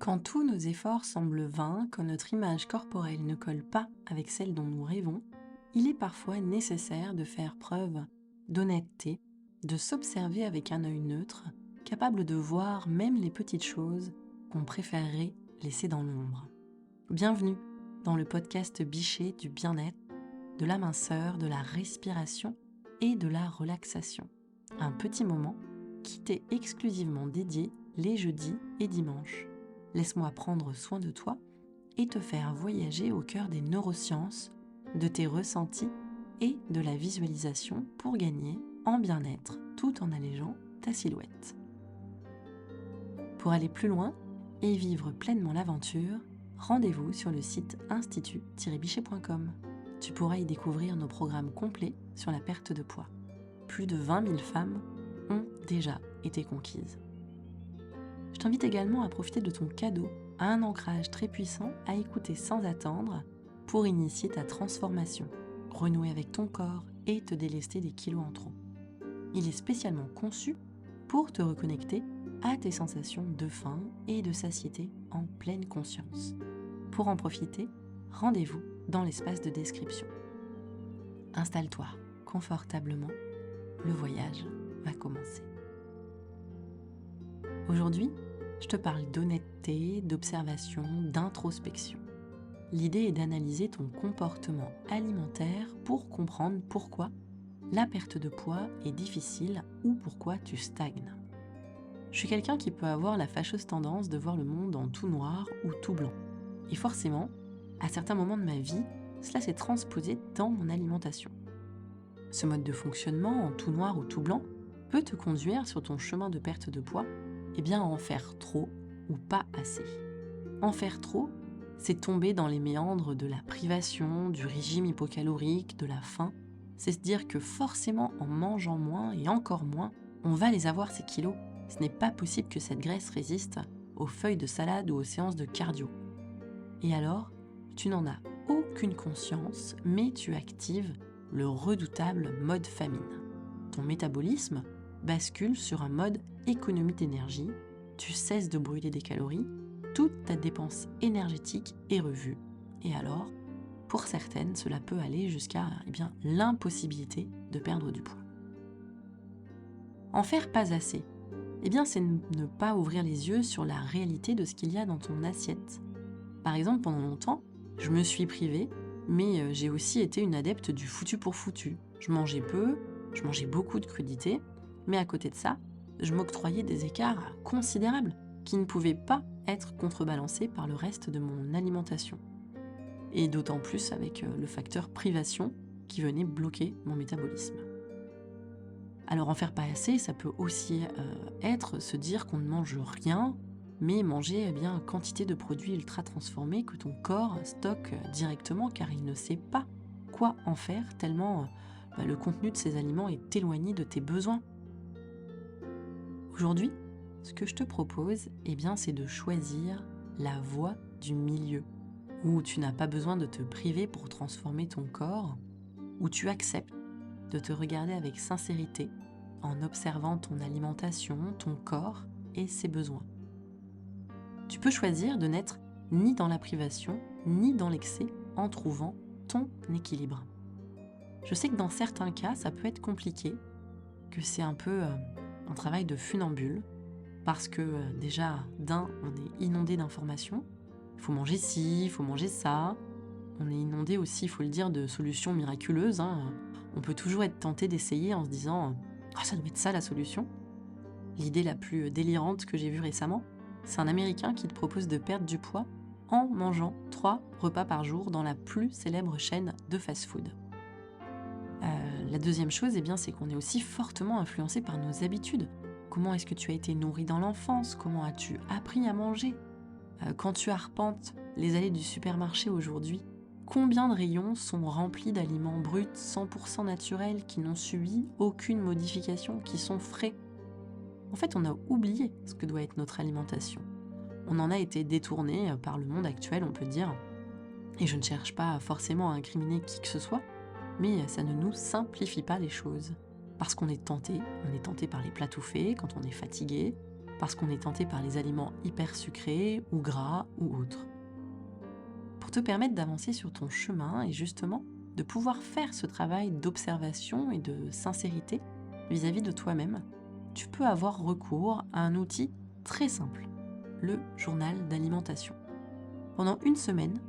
Quand tous nos efforts semblent vains, quand notre image corporelle ne colle pas avec celle dont nous rêvons, il est parfois nécessaire de faire preuve d'honnêteté, de s'observer avec un œil neutre, capable de voir même les petites choses qu'on préférerait laisser dans l'ombre. Bienvenue dans le podcast Bichet du bien-être, de la minceur, de la respiration et de la relaxation. Un petit moment qui t'est exclusivement dédié les jeudis et dimanches. Laisse-moi prendre soin de toi et te faire voyager au cœur des neurosciences, de tes ressentis et de la visualisation pour gagner en bien-être tout en allégeant ta silhouette. Pour aller plus loin et vivre pleinement l'aventure, rendez-vous sur le site institut-bichet.com. Tu pourras y découvrir nos programmes complets sur la perte de poids. Plus de 20 000 femmes ont déjà été conquises. Je t'invite également à profiter de ton cadeau, à un ancrage très puissant à écouter sans attendre pour initier ta transformation, renouer avec ton corps et te délester des kilos en trop. Il est spécialement conçu pour te reconnecter à tes sensations de faim et de satiété en pleine conscience. Pour en profiter, rendez-vous dans l'espace de description. Installe-toi confortablement, le voyage va commencer. Aujourd'hui, je te parle d'honnêteté, d'observation, d'introspection. L'idée est d'analyser ton comportement alimentaire pour comprendre pourquoi la perte de poids est difficile ou pourquoi tu stagnes. Je suis quelqu'un qui peut avoir la fâcheuse tendance de voir le monde en tout noir ou tout blanc. Et forcément, à certains moments de ma vie, cela s'est transposé dans mon alimentation. Ce mode de fonctionnement en tout noir ou tout blanc peut te conduire sur ton chemin de perte de poids à en faire trop ou pas assez. En faire trop, c'est tomber dans les méandres de la privation, du régime hypocalorique, de la faim. C'est se dire que forcément en mangeant moins et encore moins, on va les avoir ces kilos. Ce n'est pas possible que cette graisse résiste aux feuilles de salade ou aux séances de cardio. Et alors, tu n'en as aucune conscience, mais tu actives le redoutable mode famine. Ton métabolisme bascule sur un mode économie d'énergie, tu cesses de brûler des calories, toute ta dépense énergétique est revue. Et alors, pour certaines, cela peut aller jusqu'à l'impossibilité de perdre du poids. En faire pas assez, c'est ne pas ouvrir les yeux sur la réalité de ce qu'il y a dans ton assiette. Par exemple, pendant longtemps, je me suis privée, mais j'ai aussi été une adepte du foutu pour foutu. Je mangeais peu, je mangeais beaucoup de crudités, mais à côté de ça, je m'octroyais des écarts considérables qui ne pouvaient pas être contrebalancés par le reste de mon alimentation. Et d'autant plus avec le facteur privation qui venait bloquer mon métabolisme. Alors en faire pas assez, ça peut aussi être se dire qu'on ne mange rien, mais manger quantité de produits ultra transformés que ton corps stocke directement car il ne sait pas quoi en faire tellement le contenu de ces aliments est éloigné de tes besoins. Aujourd'hui, ce que je te propose, c'est de choisir la voie du milieu, où tu n'as pas besoin de te priver pour transformer ton corps, où tu acceptes de te regarder avec sincérité en observant ton alimentation, ton corps et ses besoins. Tu peux choisir de n'être ni dans la privation, ni dans l'excès en trouvant ton équilibre. Je sais que dans certains cas, ça peut être compliqué, que c'est un peu un travail de funambule, parce que déjà, on est inondé d'informations. Il faut manger ci, il faut manger ça. On est inondé aussi, il faut le dire, de solutions miraculeuses. On peut toujours être tenté d'essayer en se disant « ça doit être ça la solution ». L'idée la plus délirante que j'ai vue récemment, c'est un Américain qui te propose de perdre du poids en mangeant 3 repas par jour dans la plus célèbre chaîne de fast-food. La deuxième chose, c'est qu'on est aussi fortement influencé par nos habitudes. Comment est-ce que tu as été nourri dans l'enfance? Comment as-tu appris à manger? Quand tu arpentes les allées du supermarché aujourd'hui, combien de rayons sont remplis d'aliments bruts, 100% naturels, qui n'ont subi aucune modification, qui sont frais? En fait, on a oublié ce que doit être notre alimentation. On en a été détourné par le monde actuel, on peut dire. Et je ne cherche pas forcément à incriminer qui que ce soit, mais ça ne nous simplifie pas les choses. Parce qu'on est tenté par les plats tout faits quand on est fatigué, parce qu'on est tenté par les aliments hyper sucrés ou gras ou autres. Pour te permettre d'avancer sur ton chemin et justement de pouvoir faire ce travail d'observation et de sincérité vis-à-vis de toi-même, tu peux avoir recours à un outil très simple, le journal d'alimentation. Pendant une semaine,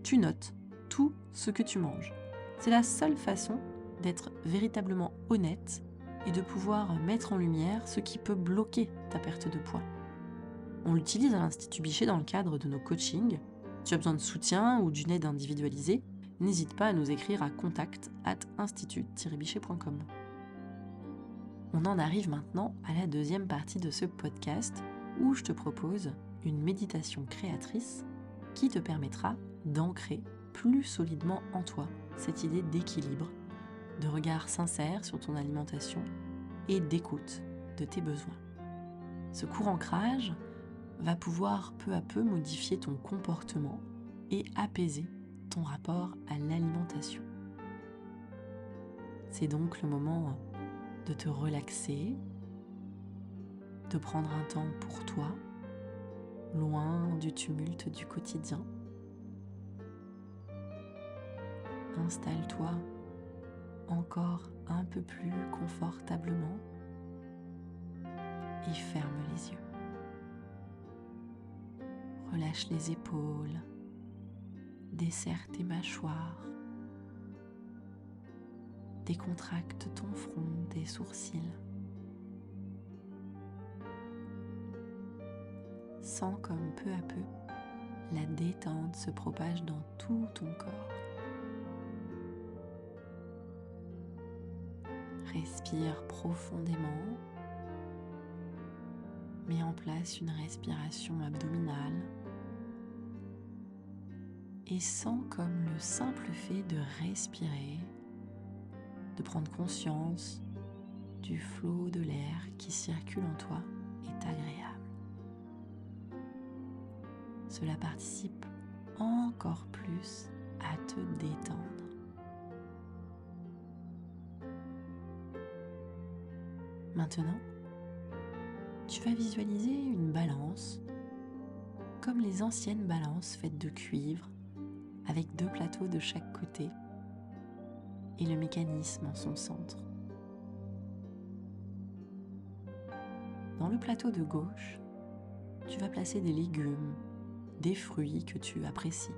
tu notes tout ce que tu manges. C'est la seule façon d'être véritablement honnête et de pouvoir mettre en lumière ce qui peut bloquer ta perte de poids. On l'utilise à l'Institut Bichet dans le cadre de nos coachings. Tu as besoin de soutien ou d'une aide individualisée, n'hésite pas à nous écrire à contact@institut-bichet.com. On en arrive maintenant à la deuxième partie de ce podcast où je te propose une méditation créatrice qui te permettra d'ancrer plus solidement en toi cette idée d'équilibre, de regard sincère sur ton alimentation et d'écoute de tes besoins. Ce court ancrage va pouvoir peu à peu modifier ton comportement et apaiser ton rapport à l'alimentation. C'est donc le moment de te relaxer, de prendre un temps pour toi, loin du tumulte du quotidien. Installe-toi encore un peu plus confortablement et ferme les yeux. Relâche les épaules, desserre tes mâchoires, décontracte ton front, tes sourcils. Sens comme peu à peu la détente se propage dans tout ton corps. Respire profondément. Mets en place une respiration abdominale et sens comme le simple fait de respirer, de prendre conscience du flot de l'air qui circule en toi est agréable. Cela participe encore plus à te détendre. Maintenant, tu vas visualiser une balance, comme les anciennes balances faites de cuivre, avec 2 plateaux de chaque côté et le mécanisme en son centre. Dans le plateau de gauche, tu vas placer des légumes, des fruits que tu apprécies.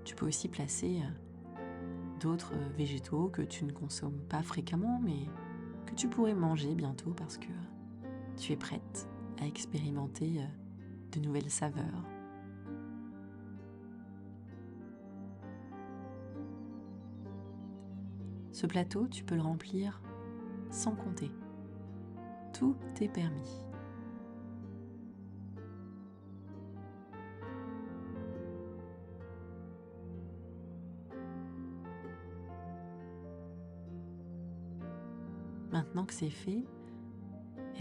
Tu peux aussi placer d'autres végétaux que tu ne consommes pas fréquemment, mais que tu pourrais manger bientôt parce que tu es prête à expérimenter de nouvelles saveurs. Ce plateau, tu peux le remplir sans compter. Tout est permis. Maintenant que c'est fait,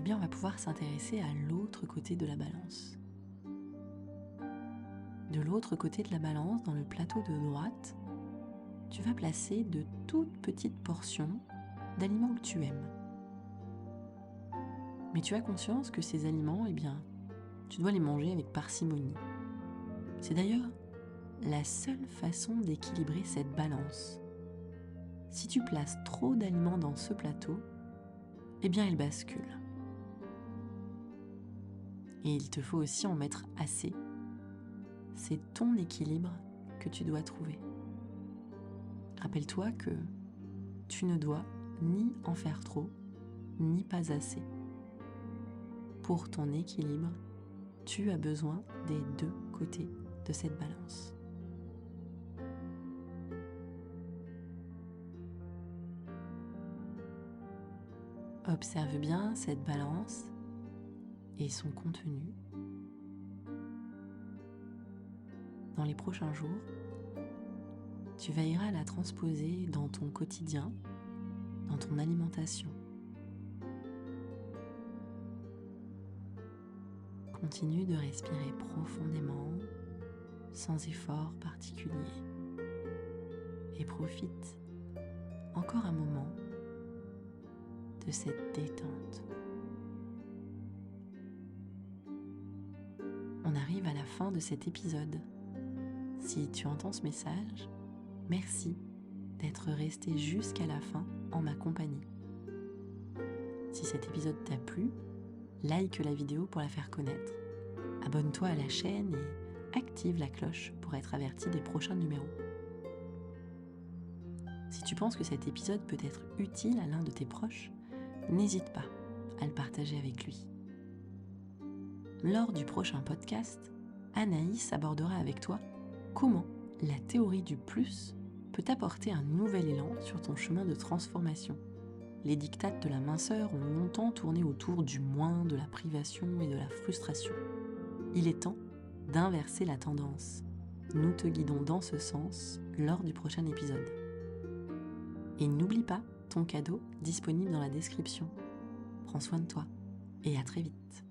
on va pouvoir s'intéresser à l'autre côté de la balance. De l'autre côté de la balance, dans le plateau de droite, tu vas placer de toutes petites portions d'aliments que tu aimes. Mais tu as conscience que ces aliments, tu dois les manger avec parcimonie. C'est d'ailleurs la seule façon d'équilibrer cette balance. Si tu places trop d'aliments dans ce plateau, elle bascule. Et il te faut aussi en mettre assez. C'est ton équilibre que tu dois trouver. Rappelle-toi que tu ne dois ni en faire trop, ni pas assez. Pour ton équilibre, tu as besoin des 2 côtés de cette balance. Observe bien cette balance et son contenu. Dans les prochains jours, tu veilleras à la transposer dans ton quotidien, dans ton alimentation. Continue de respirer profondément, sans effort particulier. Et profite encore un moment de cette détente. On arrive à la fin de cet épisode. Si tu entends ce message, merci d'être resté jusqu'à la fin en ma compagnie. Si cet épisode t'a plu, like la vidéo pour la faire connaître, abonne-toi à la chaîne et active la cloche pour être averti des prochains numéros. Si tu penses que cet épisode peut être utile à l'un de tes proches, n'hésite pas à le partager avec lui. Lors du prochain podcast, Anaïs abordera avec toi comment la théorie du plus peut apporter un nouvel élan sur ton chemin de transformation. Les dictates de la minceur ont longtemps tourné autour du moins, de la privation et de la frustration. Il est temps d'inverser la tendance. Nous te guidons dans ce sens lors du prochain épisode. Et n'oublie pas ton cadeau disponible dans la description. Prends soin de toi et à très vite.